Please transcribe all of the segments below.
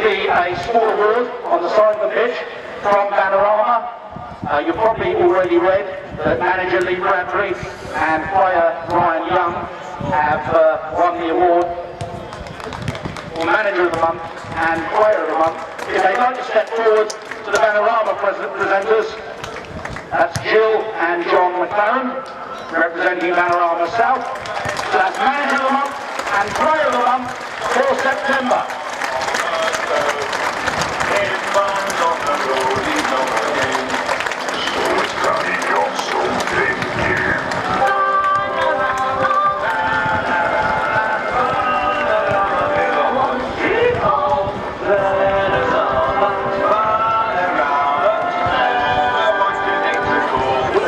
be a small award on the side of the pitch from Panorama. You've probably already read that manager Lee Bradbury and player Ryan Young have won the award for Manager of the Month and Player of the Month. If they'd like to step forward to the Panorama presenters, that's Jill and John McLaren, representing Panorama South. So that's Manager of the Month and Player of the Month for September.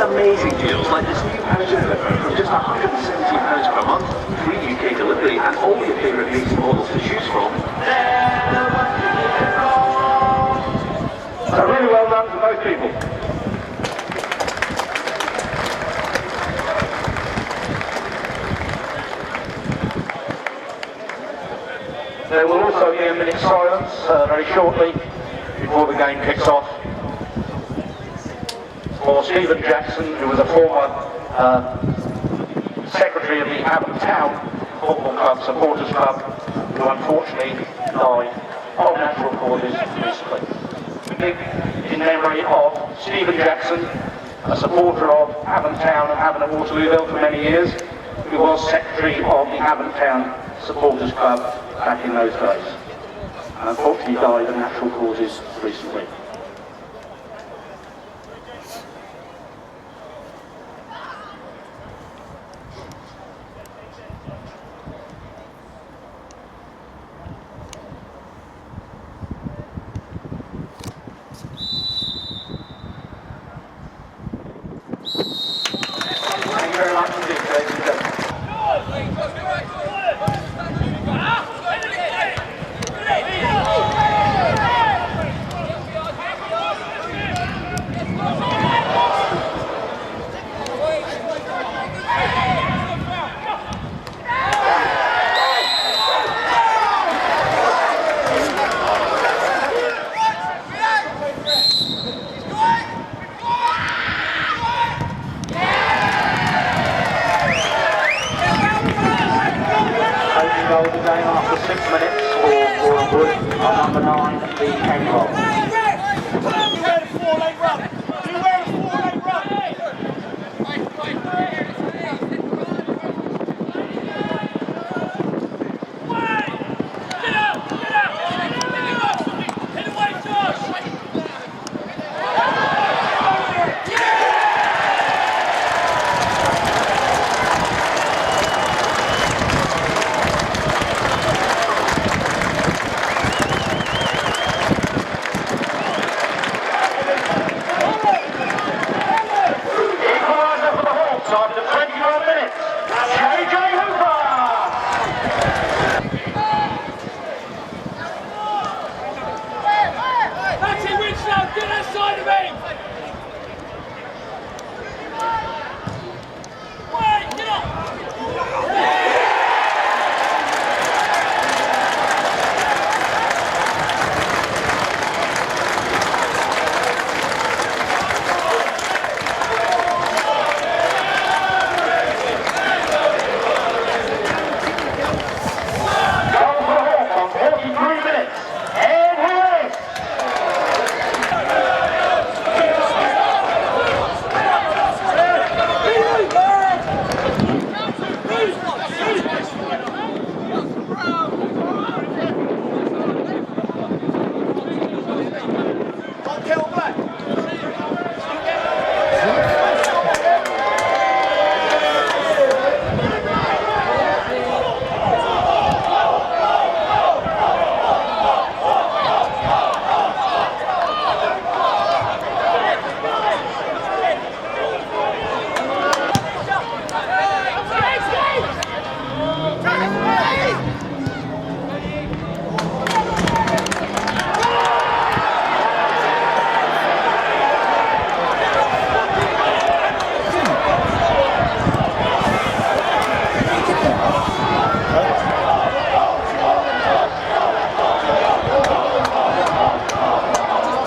Amazing deals like this new manager from just £170 per month, free UK delivery and all your favourite makes and models to choose from. So really well done to both people. There will also be a minute's silence very shortly before the game kicks off for Stephen Jackson, who was a former secretary of the Havant Town Football Club, Supporters Club, who unfortunately died of natural causes recently. In memory of Stephen Jackson, a supporter of Havant Town and Havant and Waterlooville for many years, who was secretary of the Havant Town Supporters Club back in those days. And unfortunately died of natural causes recently. Thank you very much indeed, ladies and gentlemen. Goal of the game after 6 minutes for Boreham Wood on number 9, the Henry.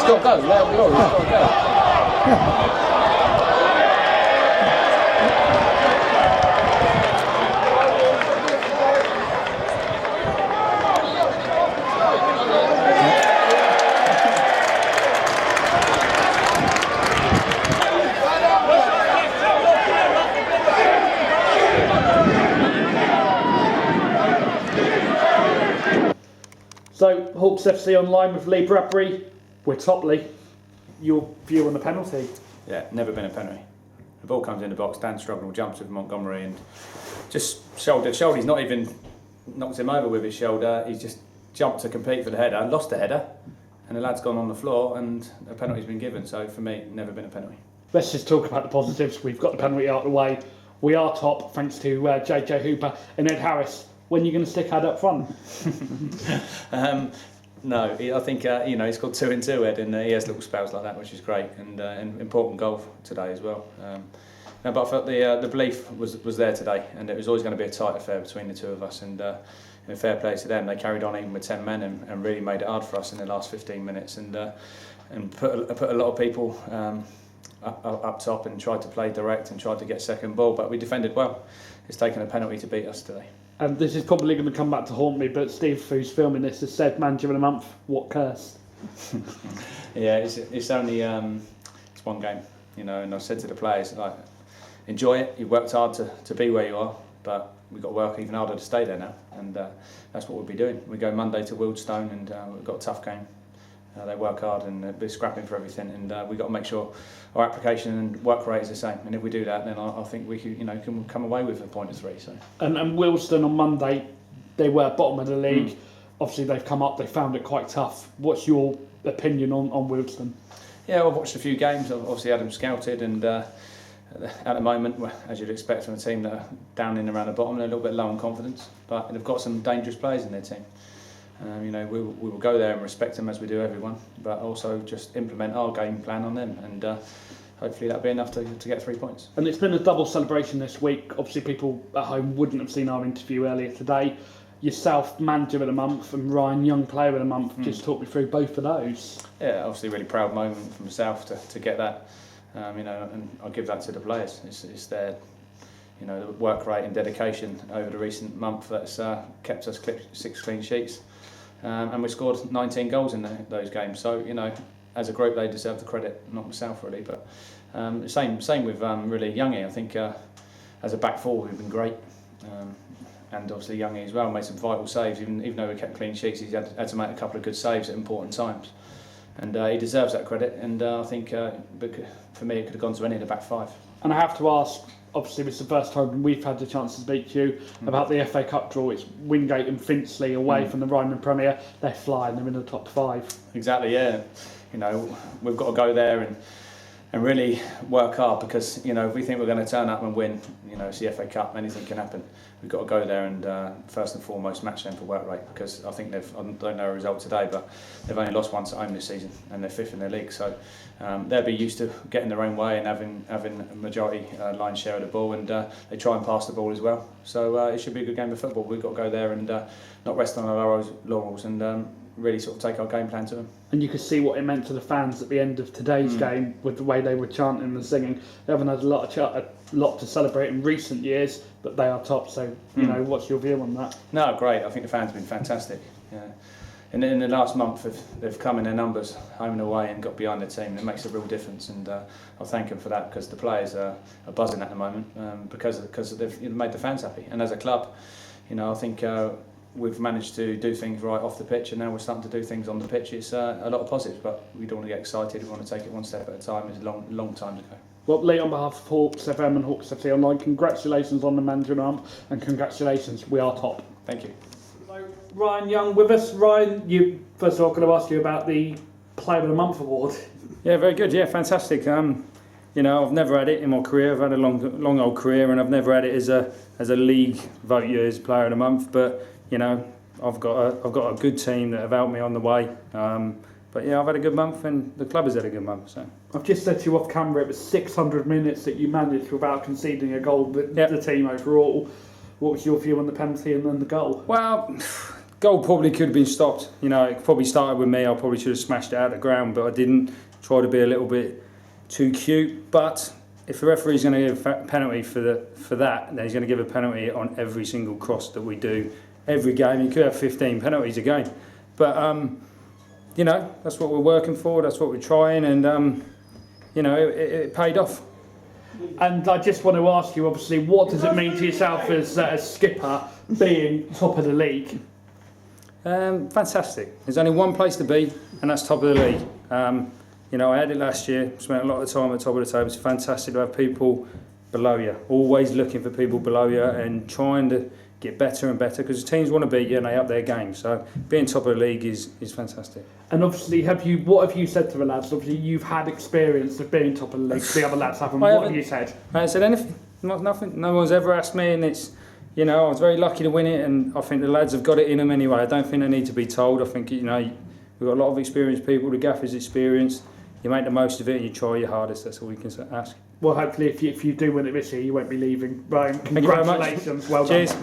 got to go. Let him go. He's got to go. So, Hawks FC online with Lee Bradbury. We're top, Lee. Your view on the penalty? Yeah, never been a penalty. The ball comes in the box, Dan Struggle jumps with Montgomery and just shoulder. He's not even knocked him over with his shoulder. He's just jumped to compete for the header, lost the header, and the lad's gone on the floor and a penalty's been given. So for me, never been a penalty. Let's just talk about the positives. We've got the penalty out of the way. We are top thanks to JJ Hooper and Ed Harris. When are you going to stick Ed up front? No, I think he's got 2 in 2, Ed, and he has little spells like that, which is great, and an important goal today as well. No, but I felt the belief was there today, and it was always going to be a tight affair between the two of us. And fair play to them, they carried on even with 10 men and really made it hard for us in the last 15 minutes, and put a lot of people up top and tried to play direct and tried to get second ball, but we defended well. It's taken a penalty to beat us today. And this is probably going to come back to haunt me, but Steve, who's filming this, has said manager of the month. What curse? Yeah, it's only it's one game, and I said to the players, like, enjoy it. You worked hard to be where you are, but we've got to work even harder to stay there now, and that's what we'll be doing. We go Monday to Wildstone, and we've got a tough game. They work hard and they're scrapping for everything, and we've got to make sure our application and work rate is the same. And if we do that, then I think we can come away with a point of 3. So. And Wildstone on Monday, they were bottom of the league. Obviously, they've come up. They found it quite tough. What's your opinion on Wildstone? Yeah, I've watched a few games. I've obviously had them scouted, and at the moment, as you'd expect from a team that are down in around the bottom, they're a little bit low on confidence, but they've got some dangerous players in their team. We will go there and respect them as we do everyone, but also just implement our game plan on them, and hopefully that'll be enough to get 3 points. And it's been a double celebration this week. Obviously, people at home wouldn't have seen our interview earlier today. Yourself, manager of the month, and Ryan Young, player of the month. Just talk me through both of those. Yeah, obviously a really proud moment for myself to get that. And I'll give that to the players. It's their the work rate and dedication over the recent month that's kept us 6 clean sheets. And we scored 19 goals in those games. So, as a group, they deserve the credit, not myself really. But same with really Youngie. I think as a back four, we've been great. And obviously Youngie as well made some vital saves. Even though we kept clean sheets, he's had to make a couple of good saves at important times. And he deserves that credit. And I think for me, it could have gone to any of the back 5. And I have to ask, obviously it's the first time we've had the chance to speak to you about the FA Cup draw. It's Wingate and Finchley away from the Ryman Premier. They're flying, they're in the top 5. Exactly, yeah. We've got to go there and really work hard, because if we think we're going to turn up and win, it's the FA Cup, anything can happen. We've got to go there and first and foremost match them for work rate, because I think I don't know the result today, but they've only lost once at home this season and they're 5th in their league, so they'll be used to getting their own way and having a majority line share of the ball, and they try and pass the ball as well. So it should be a good game of football. We've got to go there and not rest on our laurels and really sort of take our game plan to them. And you could see what it meant to the fans at the end of today's game with the way they were chanting and singing. They haven't had a lot to celebrate in recent years, but they are top. So what's your view on that? No, great. I think the fans have been fantastic. Yeah. And in the last month, they've come in their numbers, home and away, and got behind the team. It makes a real difference, and I'll thank them for that, because the players are buzzing at the moment because they've made the fans happy. And as a club, I think we've managed to do things right off the pitch, and now we're starting to do things on the pitch. It's a lot of positives, but we don't want to get excited. We want to take it one step at a time. It's a long time to go. Well, Lee, on behalf of Hawks FM and Hawks FC Online, congratulations on the manager of the month, and congratulations, we are top. Thank you. So, Ryan Young with us. Ryan, you first of all, going to ask you about the Player of the Month award. Yeah, very good. Yeah, fantastic. I've never had it in my career. I've had a long old career, and I've never had it as a league vote you as Player of the Month. But I've got a good team that have helped me on the way. But yeah, I've had a good month, and the club has had a good month. So I've just said to you off camera, it was 600 minutes that you managed without conceding a goal. The team overall. What was your view on the penalty and then the goal? Well, goal probably could have been stopped. You know, it probably started with me. I probably should have smashed it out of the ground, but I didn't. Try to be a little bit too cute. But if the referee's going to give a penalty for that, then he's going to give a penalty on every single cross that we do every game. You could have 15 penalties a game, but you know, that's what we're working for. That's what we're trying, and you know, it paid off. And I just want to ask you, obviously, what does it mean to yourself as skipper being top of the league? Fantastic. There's only one place to be, and that's top of the league. You know, I had it last year, spent a lot of time at the top of the table. It's fantastic to have people below you, always looking for people below you and trying to get better and better, because the teams want to beat you and they up their game. So being top of the league is fantastic. And obviously, what have you said to the lads? Obviously, you've had experience of being top of the league. The other lads haven't. What have you said? I haven't said anything. Nothing. No one's ever asked me, and it's, you know, I was very lucky to win it, and I think the lads have got it in them anyway. I don't think they need to be told. I think, you know, we've got a lot of experienced people. The gaffer's experienced. You make the most of it and you try your hardest. That's all we can ask. Well, hopefully, if you do win it this year, you won't be leaving. Ryan, congratulations. Well done. Cheers.